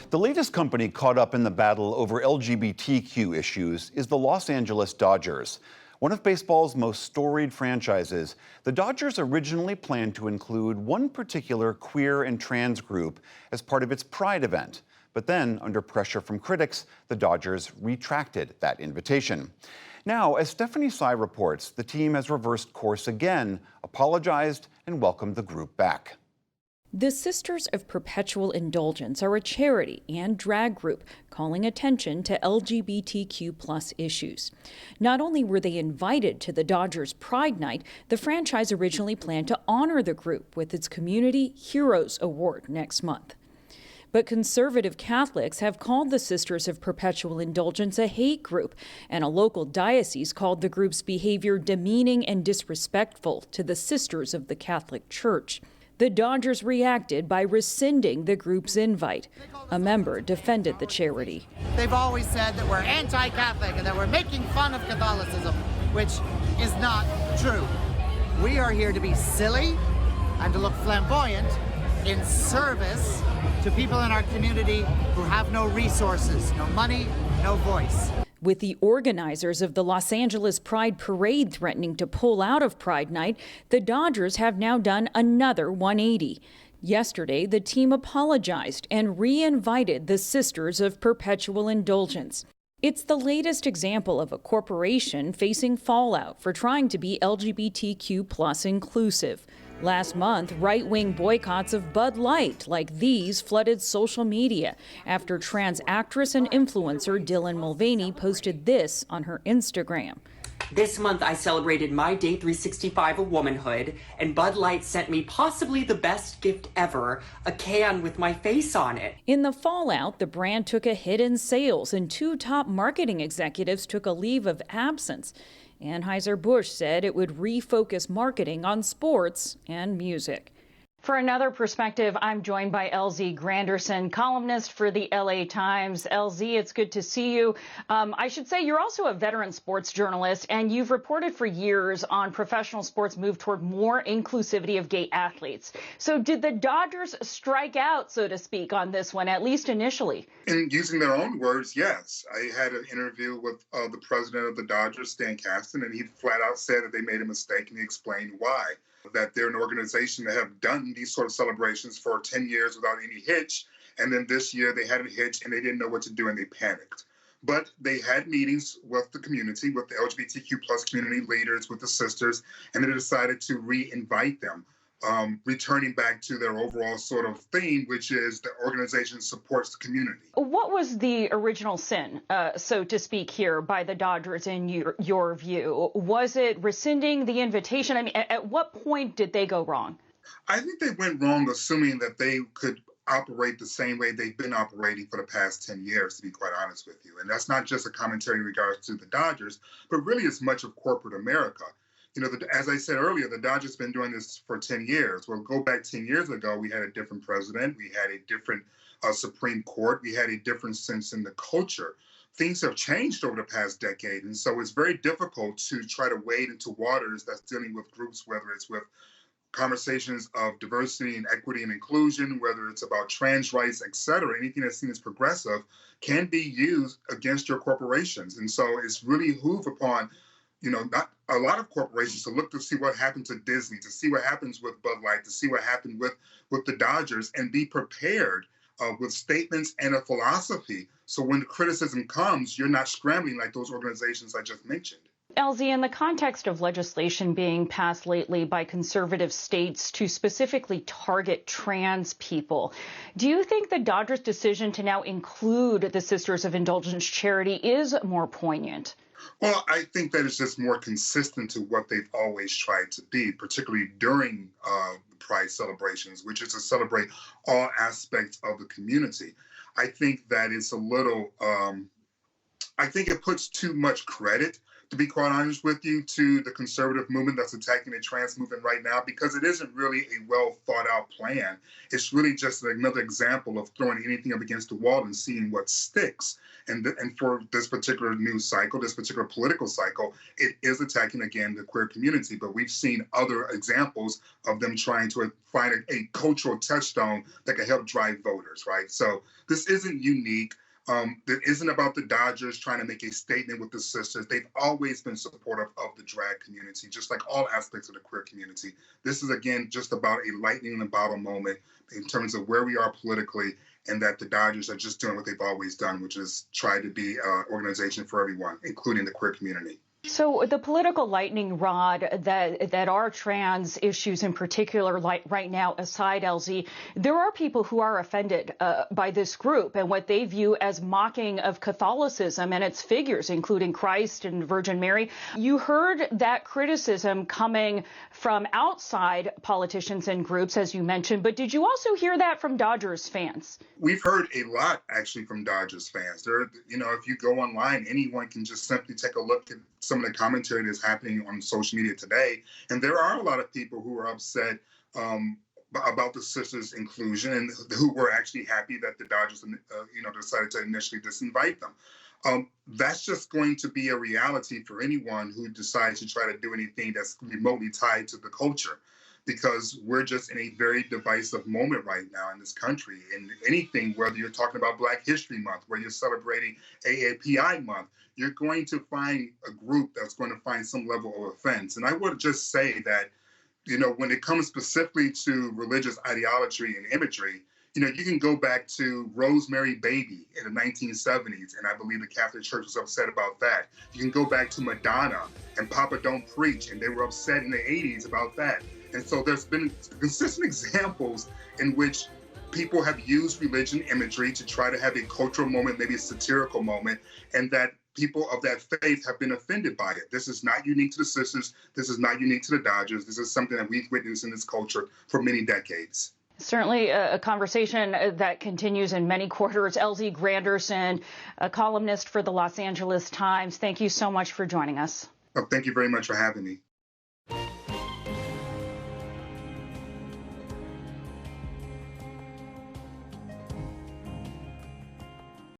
The latest company caught up in the battle over LGBTQ issues is the Los Angeles Dodgers. One of baseball's most storied franchises, the Dodgers originally planned to include one particular queer and trans group as part of its Pride event. But then, under pressure from critics, the Dodgers retracted that invitation. Now, as Stephanie Sy reports, the team has reversed course again, apologized, and welcomed the group back. The Sisters of Perpetual Indulgence are a charity and drag group calling attention to LGBTQ+ issues. Not only were they invited to the Dodgers Pride Night, the franchise originally planned to honor the group with its Community Heroes Award next month. But conservative Catholics have called the Sisters of Perpetual Indulgence a hate group, and a local diocese called the group's behavior demeaning and disrespectful to the Sisters of the Catholic Church. The Dodgers reacted by rescinding the group's invite. A member defended the charity. They've always said that we're anti-Catholic and that we're making fun of Catholicism, which is not true. We are here to be silly and to look flamboyant in service to people in our community who have no resources, no money, no voice. With the organizers of the Los Angeles Pride Parade threatening to pull out of Pride Night, the Dodgers have now done another 180. Yesterday, the team apologized and re-invited the Sisters of Perpetual Indulgence. It's the latest example of a corporation facing fallout for trying to be LGBTQ+ inclusive. Last month, right-wing boycotts of Bud Light like these flooded social media after trans actress and influencer Dylan Mulvaney posted this on her Instagram. This month, I celebrated my day 365 of womanhood, and Bud Light sent me possibly the best gift ever, a can with my face on it. In the fallout, the brand took a hit in sales, and two top marketing executives took a leave of absence. Anheuser-Busch said it would refocus marketing on sports and music. For another perspective, I'm joined by LZ Granderson, columnist for the LA Times. LZ, it's good to see you. I should say you're also a veteran sports journalist, and you've reported for years on professional sports move toward more inclusivity of gay athletes. So did the Dodgers strike out, so to speak, on this one, at least initially? In using their own words, yes. I had an interview with the president of the Dodgers, Stan Kasten, and he flat out said that they made a mistake, and he explained why. That they're an organization that have done these sort of celebrations for 10 years without any hitch. And then this year they had a hitch and they didn't know what to do and they panicked. But they had meetings with the community, with the LGBTQ plus community leaders, with the sisters, and they decided to re-invite them, returning back to their overall sort of theme, which is the organization supports the community. What was the original sin, so to speak, here by the Dodgers in your view? Was it rescinding the invitation? I mean, at what point did they go wrong? I think they went wrong assuming that they could operate the same way they've been operating for the past 10 years, to be quite honest with you. And that's not just a commentary in regards to the Dodgers, but really as much of corporate America. You know, as I said earlier, the Dodgers been doing this for 10 years. Well, go back 10 years ago, we had a different president. We had a different Supreme Court. We had a different sense in the culture. Things have changed over the past decade. And so it's very difficult to try to wade into waters that's dealing with groups, whether it's with conversations of diversity and equity and inclusion, whether it's about trans rights, et cetera. Anything that's seen as progressive can be used against your corporations. And so it's really behoove upon not a lot of corporations to look to see what happened to Disney, to see what happens with Bud Light, to see what happened with the Dodgers, and be prepared with statements and a philosophy. So when the criticism comes, you're not scrambling like those organizations I just mentioned. LZ, in the context of legislation being passed lately by conservative states to specifically target trans people, do you think the Dodgers' decision to now include the Sisters of Indulgence charity is more poignant? Well, I think that it's just more consistent to what they've always tried to be, particularly during the Pride celebrations, which is to celebrate all aspects of the community. I think that it's a little, I think it puts too much credit to be quite honest with you, to the conservative movement that's attacking the trans movement right now, because it isn't really a well thought out plan. It's really just another example of throwing anything up against the wall and seeing what sticks. And for this particular news cycle, this particular political cycle, it is attacking, again, the queer community. But we've seen other examples of them trying to find a cultural touchstone that can help drive voters, right? So this isn't unique. It isn't about the Dodgers trying to make a statement with the sisters. They've always been supportive of the drag community, just like all aspects of the queer community. This is, again, just about a lightning in the bottle moment in terms of where we are politically, and that the Dodgers are just doing what they've always done, which is try to be an organization for everyone, including the queer community. So the political lightning rod that are trans issues in particular, like right now, aside, LZ, there are people who are offended by this group and what they view as mocking of Catholicism and its figures, including Christ and Virgin Mary. You heard that criticism coming from outside politicians and groups, as you mentioned, but did you also hear that from Dodgers fans? We've heard a lot, actually, from Dodgers fans. If you go online, anyone can just simply take a look at some of the commentary that's happening on social media today. And there are a lot of people who are upset about the sisters' inclusion and who were actually happy that the Dodgers, decided to initially disinvite them. That's just going to be a reality for anyone who decides to try to do anything that's remotely tied to the culture, because we're just in a very divisive moment right now in this country. And anything, whether you're talking about Black History Month, where you're celebrating AAPI Month, you're going to find a group that's going to find some level of offense. And I would just say that, when it comes specifically to religious ideology and imagery, you can go back to Rosemary Baby in the 1970s, and I believe the Catholic Church was upset about that. You can go back to Madonna and Papa Don't Preach, and they were upset in the 80s about that. And so there's been consistent examples in which people have used religion imagery to try to have a cultural moment, maybe a satirical moment, and that people of that faith have been offended by it. This is not unique to the sisters. This is not unique to the Dodgers. This is something that we've witnessed in this culture for many decades. Certainly a conversation that continues in many quarters. LZ Granderson, a columnist for the Los Angeles Times, thank you so much for joining us. Thank you very much for having me.